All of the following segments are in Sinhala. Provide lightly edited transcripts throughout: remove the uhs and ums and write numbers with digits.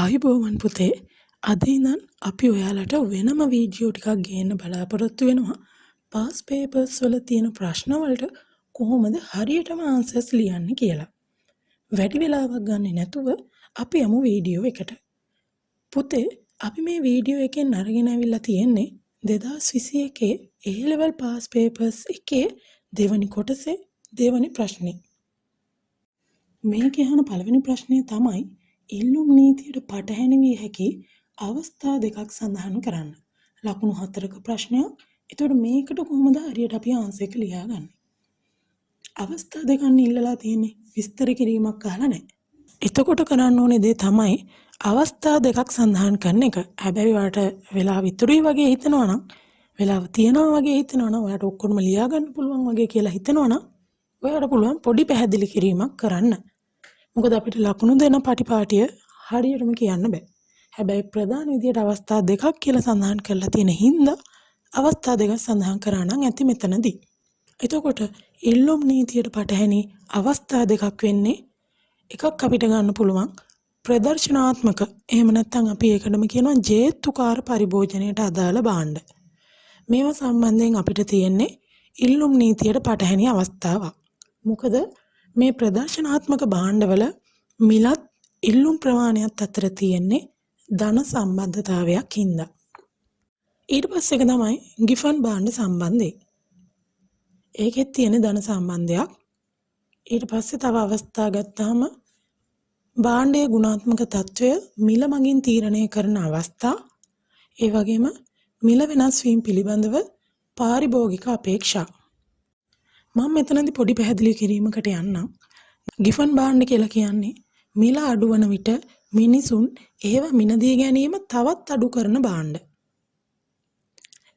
ආයුබෝවන් පුතේ අද ඉඳන් අපි ඔයාලට වෙනම වීඩියෝ ටිකක් ගේන්න බලාපොරොත්තු වෙනවා පාස් පේපර්ස් වල තියෙන ප්‍රශ්න වලට කොහොමද හරියටම ආන්සර්ස් ලියන්නේ කියලා. වැඩි වෙලාවක් ගන්නේ නැතුව අපි යමු වීඩියෝ එකට. පුතේ අපි මේ වීඩියෝ එකෙන් අරගෙන අවිල්ලා තියෙන්නේ 2021 A level පාස් පේපර්ස් එකේ දෙවනි කොටසේ දෙවනි ප්‍රශ්නේ. මේකේ අහන පළවෙනි ප්‍රශ්නේ තමයි ඉල්ලුම් නීතියට පටහැනි විය හැකි අවස්ථා දෙකක් සඳහන් කරන්න. ලකුණු 4ක ප්‍රශ්නයක්. එතකොට මේකට කොහොමද හරියට අපි ආන්සර් එක ලියාගන්නේ? අවස්ථා දෙකක් ඉල්ලලා තියෙන්නේ. විස්තර කිරීමක් අහලා නැහැ. එතකොට කරන්න ඕනේ දේ තමයි අවස්ථා දෙකක් සඳහන් කරන එක. හැබැයි ඔයාලට වෙලාව ඉතුරුයි වගේ හිතනවා නම්, වෙලාව තියනවා වගේ හිතනවා නම්, ඔයාලට ඔක්කොම ලියා ගන්න පුළුවන් වගේ කියලා හිතනවා නම්, ඔයාලට පුළුවන් පොඩි පැහැදිලි කිරීමක් කරන්න. මොකද අපිට ලකුණු දෙන පටිපාටිය හරියටම කියන්න බෑ. හැබැයි ප්‍රධාන විදියට අවස්ථා දෙකක් කියලා සඳහන් කරලා තියෙන හින්දා අවස්ථා දෙකක් සඳහන් කරා නම් ඇති මෙතනදී. එතකොට ඉල්ලුම් නීතියට පටහැනි අවස්ථා දෙකක් වෙන්නේ එකක් අපිට ගන්න පුළුවන් ප්‍රදර්ශනාත්මක. එහෙම නැත්නම් අපි ඒකටම කියනවා ජේතුකාර පරිභෝජනයට අදාළ භාණ්ඩ. මේවා සම්බන්ධයෙන් අපිට තියෙන්නේ ඉල්ලුම් නීතියට පටහැනි අවස්ථාවක්. මොකද මේ ප්‍රදර්ශනාත්මක භාණ්ඩවල මිලත් ඉල්ලුම් ප්‍රමාණයත් අතර තියෙන්නේ ධන සම්බන්ධතාවයක් හින්දා. ඊට පස්සේ එක තමයි ගිෆන් භාණ්ඩ සම්බන්ධය. ඒකෙත් තියෙන ධන සම්බන්ධයක්. ඊට පස්සේ තව අවස්ථා ගත්තාම භාණ්ඩයේ ගුණාත්මක තත්වය මිල මගින් තීරණය කරන අවස්ථා. ඒ වගේම මිල වෙනස් වීම පිළිබඳව පාරිභෝගික අපේක්ෂා. මම මෙතනදී පොඩි පැහැදිලි කිරීමකට යන්නම්. ගිෆන් භාණ්ඩ කියලා කියන්නේ මිල අඩු වන විට මිනිසුන් ඒව මිනදී ගැනීම තවත් අඩු කරන භාණ්ඩ.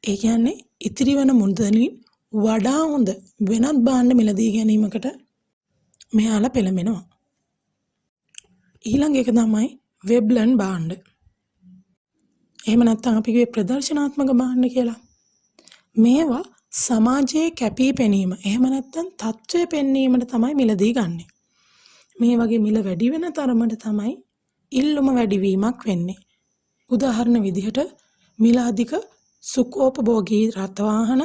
ඒ කියන්නේ ඉතිරි වන මුදලින් වඩා හොඳ වෙනත් භාණ්ඩ මිලදී ගැනීමකට මෙයාලා පෙළඹෙනවා. ඊළඟ එක තමයි වෙබ්ලන් භාණ්ඩ. එහෙම නැත්නම් අපි කියේ ප්‍රදර්ශනාත්මක භාණ්ඩ කියලා. මේවා සමාජයේ කැපී පෙනීම එහෙම නැත්නම් තත්ත්වය පෙන්වීමට තමයි මිලදී ගන්නෙ. මේ වගේ මිල වැඩි වෙන තරමට තමයි ඉල්ලුම වැඩිවීමක් වෙන්නේ. උදාහරණ විදිහට මිල අධික සුඛෝපභෝගී රථ වාහන,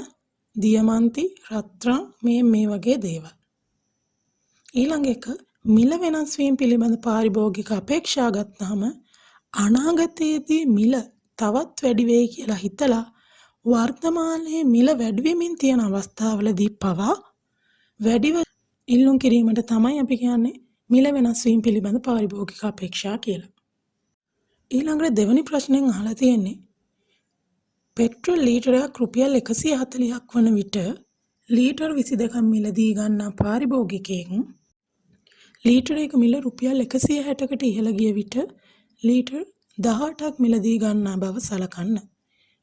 දියමන්ති, රත්රන් මේ වගේ දේවල්. ඊළඟ එක මිල වෙනස් වීම පිළිබඳ පාරිභෝගික අපේක්ෂා ගත්තාම අනාගතයේදී මිල තවත් වැඩි වෙයි කියලා හිතලා වර්තමානයේ මිල වැඩි වෙමින් තියෙන අවස්ථාවලදී පවා වැඩිව ඉල්ලුම් කිරීමට තමයි අපි කියන්නේ මිල වෙනස් වීම පිළිබඳ පාරිභෝගික අපේක්ෂා කියලා. ඊළඟට දෙවෙනි ප්‍රශ්නෙන් අහලා තියෙන්නේ පෙට්‍රල් ලීටරයක් රුපියල් 140ක් වන විට ලීටර් 22ක් මිලදී ගන්නා පාරිභෝගිකයෙක් ලීටරයක මිල රුපියල් 160කට ඉහළ ගිය විට ලීටර් 18ක් මිලදී ගන්නා බව සලකන්න.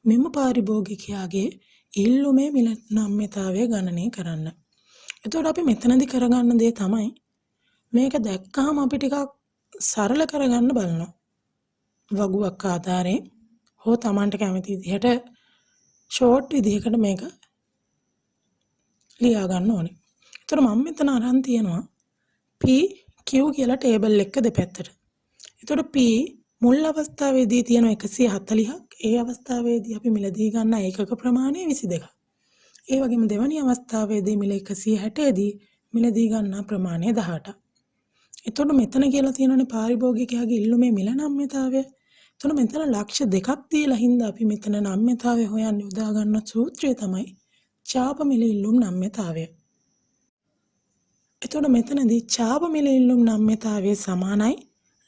මෙම පාරිභෝගිකයාගේ ඉල්ලුමේ මිල නම්‍යතාවය ගණනය කරන්න. එතකොට අපි මෙතනදී කරගන්න දේ තමයි මේක දැක්කහම අපි ටිකක් සරල කරගන්න බලනවා. වගුවක් ආධාරයෙන් හෝ Tamanට කැමති විදිහට ෂෝට් විදිහකට මේක ලියා ගන්න ඕනේ. එතකොට මම මෙතන අරන් තියනවා P Q කියලා ටේබල් එක දෙපැත්තට. එතකොට P මුල් අවස්ථාවේදී තියෙන 140ක් ඒ අවස්ථාවේදී අපි මිලදී ගන්න ඒකක ප්‍රමාණය 22ක්. ඒ වගේම දෙවැනි අවස්ථාවේදී මිල 160 දී මිලදී ගන්න ප්‍රමාණය 18ක්. එතකොට මෙතන කියලා තියෙනනේ පාරිභෝගිකයාගේ ඉල්ලුමේ මිල නම්‍යතාවය. එතකොට මෙතන ලක්ෂ දෙකක් දීලා හින්දා අපි මෙතන නම්‍යතාවය හොයන්නේ උදා ගන්න සූත්‍රය තමයි ඡාප මිල ඉල්ලුම් නම්‍යතාවය. එතකොට මෙතනදී ඡාප මිල ඉල්ලුම් නම්‍යතාවය සමානයි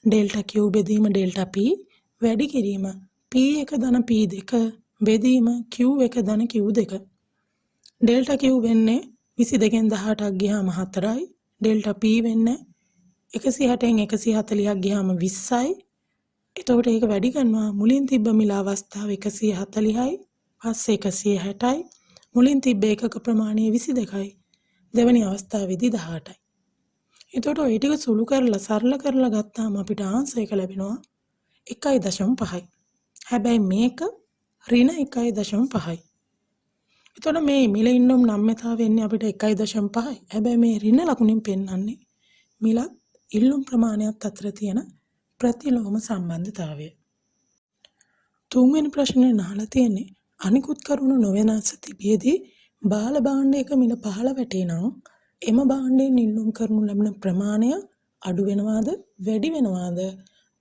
ඩෙල්ටා Q බෙදීම ඩෙල්ටා P වැඩි කිරීම P1 ධන P2 බෙදීම Q1 ධන Q2. ඩෙල්ටා Q වෙන්නේ 22න් 18ක් ගියාම 4යි. ඩෙල්ටා P වෙන්නේ 160න් 140ක් ගියාම 20යි. එතකොට ඒක වැඩි කරනවා මුලින් තිබ්බ මිල අවස්ථාව 140යි. පස්සේ 160යි. මුලින් තිබ්බ ඒකක ප්‍රමාණය 22යි. දෙවෙනි අවස්ථාවේදී 18යි. එතකොට ඔය ටික සුළු කරලා සරල කරලා ගත්තාම අපිට ආන්සර් එක ලැබෙනවා 1.5යි. හැබැයි මේක ඍණ 1.5යි. එතකොට මේ මිල ඉල්ලුම් නම්‍යතාවය වෙන්නේ අපිට 1.5යි. හැබැයි මේ ඍණ ලකුණෙන් පෙන්වන්නේ මිලත් ඉල්ලුම් ප්‍රමාණයත් අතර තියෙන ප්‍රතිලෝම සම්බන්ධතාවය. තුන්වෙනි ප්‍රශ්නේ අහලා තියෙන්නේ අනිකුත් කරුණු නොවෙනස්ව තිබියදී බාල භාණ්ඩයක මිල පහළ වැටේ නම් එම භාණ්ඩයෙන් ඉල්ලුම් කරනු ලබන ප්‍රමාණය අඩු වෙනවාද වැඩි වෙනවාද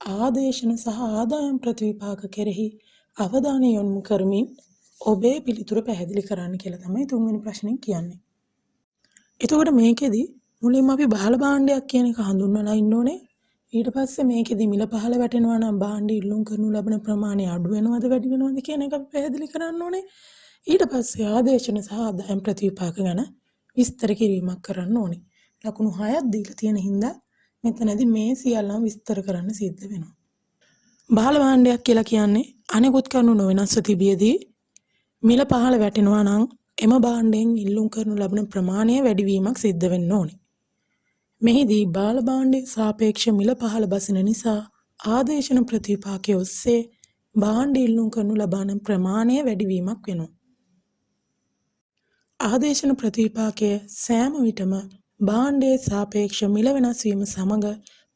ආදේශන සහ ආදායම් ප්‍රතිවිපාක කෙරෙහි අවධානය යොමු කරමින් ඔබේ පිළිතුර පැහැදිලි කරන්න කියලා තමයි තුන්වෙනි ප්‍රශ්නේ කියන්නේ. එතකොට මේකෙදි මුලින්ම අපි බාල භාණ්ඩයක් කියන එක හඳුන්වලා ඉන්න ඕනේ. ඊට පස්සේ මේකෙදි මිල පහළ වැටෙනවා නම් භාණ්ඩ ඉල්ලුම් කරනු ලබන ප්‍රමාණය අඩු වෙනවද වැඩි වෙනවද කියන එක අපි පැහැදිලි කරන්න ඕනේ. ඊට පස්සේ ආදේශන සහ ආදායම් ප්‍රතිවිපාක ගැන විස්තර කිරීමක් කරන්න ඕනේ. ලකුණු 6ක් දීලා තියෙන හින්දා මෙතනදී මේ සියල්ලම විස්තර කරන්න සිද්ධ වෙනවා. බාල භාණ්ඩයක් කියලා කියන්නේ අනෙකුත් කරුණු නොවෙනස්ව තිබියදී මිල පහළ වැටෙනවා නම් එම භාණ්ඩයෙන් ඉල්ලුම් කරනු ලබන ප්‍රමාණය වැඩිවීමක් සිද්ධ වෙන්න ඕනේ. මෙහිදී බාල භාණ්ඩයේ සාපේක්ෂ මිල පහළ බසින නිසා ආදේශන ප්‍රතිවිපාකයේ ඔස්සේ භාණ්ඩ ඉල්ලුම් කරනු ලබන ප්‍රමාණය වැඩිවීමක් වෙනවා. ආදේශන ප්‍රතිවිපාකයේ සෑම විටම භාණ්ඩයේ සාපේක්ෂ මිල වෙනස් වීම සමග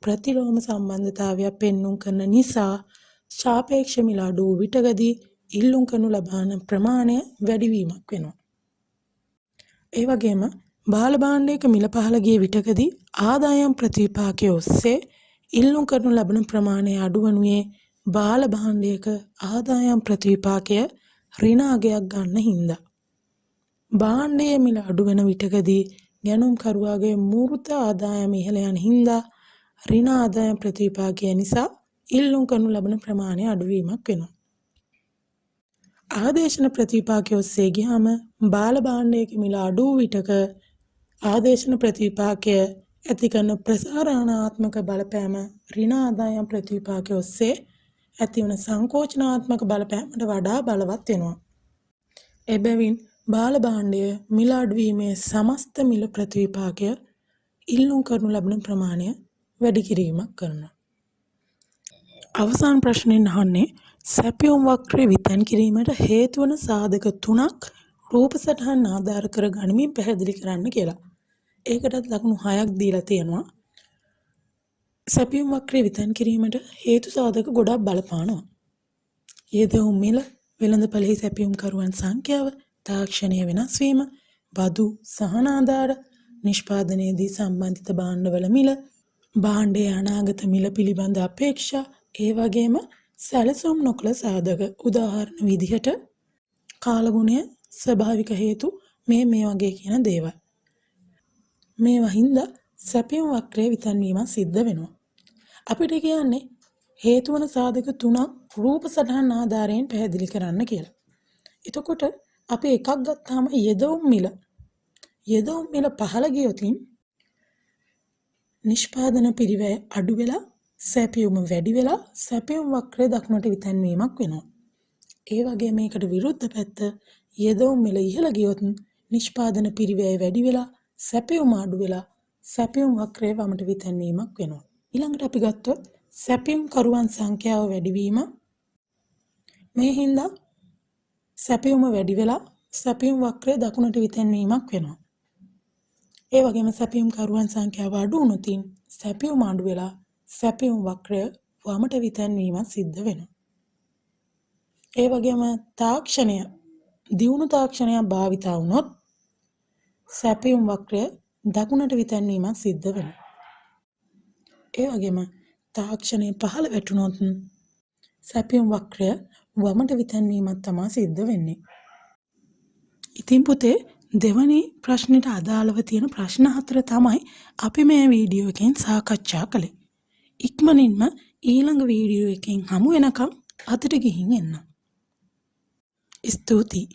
ප්‍රතිලෝම සම්බන්ධතාවයක් පෙන්눔 කරන නිසා සාපේක්ෂ මිල අඩු වූ විටකදී ඉල්ලුම් කරනු ලබන ප්‍රමාණය වැඩිවීමක් වෙනවා. ඒ වගේම බාල භාණ්ඩයක මිල පහළ ගිය විටකදී ආදායම් ප්‍රතිවිපාකයේ ඔස්සේ ඉල්ලුම් කරනු ලබන ප්‍රමාණය අඩු වනුයේ බාල භාණ්ඩයක ආදායම් ප්‍රතිවිපාකය ඍණ අගයක් ගන්න හින්දා. භාණ්ඩයේ මිල අඩු වෙන විටකදී ගැනුම්කරුවාගේ මූර්ත ආදායම ඉහළ යන හින්දා ඍණ ආදායම් ප්‍රතිවිපාකය නිසා ඉල්ලුම් කරනු ලබන ප්‍රමාණය අඩුවීමක් වෙනවා. ආදේශන ප්‍රතිවිපාකය ඔස්සේ ගියාම බාල භාණ්ඩයක මිල අඩු වූ විටක ආදේශන ප්‍රතිවිපාකය ඇති කරන ප්‍රසාරණාත්මක බලපෑම ඍණ ආදායම් ප්‍රතිවිපාකය ඔස්සේ ඇතිවන සංකෝචනාත්මක බලපෑමට වඩා බලවත් වෙනවා. එබැවින් බාල භාණ්ඩය මිල අඩුවීමේ සමස්ත මිල ප්‍රතිවිපාකය ඉල්ලුම් කරනු ලබන ප්‍රමාණය වැඩි කිරීමක් කරනවා. අවසාන ප්‍රශ්නෙන් අහන්නේ සැපයුම් වක්‍රය විතන් කිරීමට හේතු වන සාධක 3ක් රූප සටහන් ආධාර කර ගනිමින් පැහැදිලි කරන්න කියලා. ඒකටත් ලකුණු 6ක් දීලා තියෙනවා. සැපයුම් වක්‍රය විතන් කිරීමට හේතු සාධක ගොඩක් බලපානවා. යෙදවුම් මිල, වෙළඳපළෙහි සැපයුම් කරුවන් සංඛ්‍යාව, තාක්ෂණය වෙනස් වීම, බදු සහන ආධාර, නිෂ්පාදනයේදී සම්බන්ධිත භාණ්ඩවල මිල, භාණ්ඩයේ අනාගත මිල පිළිබඳ අපේක්ෂා, ඒ වගේම සැලසුම් නොකළ සාධක උදාහරණ විදිහට කාලගුණය, ස්වභාවික හේතු මේ වගේ කියන දේවල්. මේවා හින්දා සැපයුම් වක්‍රය විතන් වීම සිද්ධ වෙනවා. අපිට කියන්නේ හේතු වන සාධක 3ක් රූප සටහන් ආධාරයෙන් පැහැදිලි කරන්න කියලා. එතකොට අපි එකක් ගත්තාම යෙදවුම් මිල. යෙදවුම් මිල පහළ ගියොතින් නිෂ්පාදන පිරිවැය අඩු වෙලා සැපයුම වැඩි වෙලා සැපයුම් වක්‍රය දක්නට විතන් වීමක් වෙනවා. ඒ වගේ මේකට විරුද්ධ පැත්ත යෙදවුම් මිල ඉහළ ගියොත් නිෂ්පාදන පිරිවැය වැඩි වෙලා සැපයුම අඩු වෙලා සැපයුම් වක්‍රය වමට විතන් වීමක් වෙනවා. ඊළඟට අපි ගත්තොත් සැපයුම් කරුවන් සංඛ්‍යාව වැඩි වීම මේ හින්දා සැපයුම වැඩි වෙලා සැපයුම් වක්‍රය දකුණට විතන් වීමක් වෙනවා. ඒ වගේම සැපයුම් කරුවන් සංඛ්‍යාව අඩු වුණොතින් සැපයුම අඩු වෙලා සැපයුම් වක්‍රය වමට විතන් වීමක් සිද්ධ වෙනවා. ඒ වගේම තාක්ෂණය දියුණු තාක්ෂණයක් භාවිතා වුණොත් සැපයුම් වක්‍රය දකුණට විතන් වීමක් සිද්ධ වෙනවා. ඒ වගේම තාක්ෂණය පහළ වැටුණොත් සැපයුම් වක්‍රය වමට විතන් වීමක් තමයි සිද්ධ වෙන්නේ. ඉතින් පුතේ දෙවැනි ප්‍රශ්නෙට අදාළව තියෙන ප්‍රශ්න 4 තමයි අපි මේ වීඩියෝ එකෙන් සාකච්ඡා කළේ. ඉක්මනින්ම ඊළඟ වීඩියෝ එකෙන් හමු වෙනකම් අතට ගිහින් එන්න. ස්තුතියි.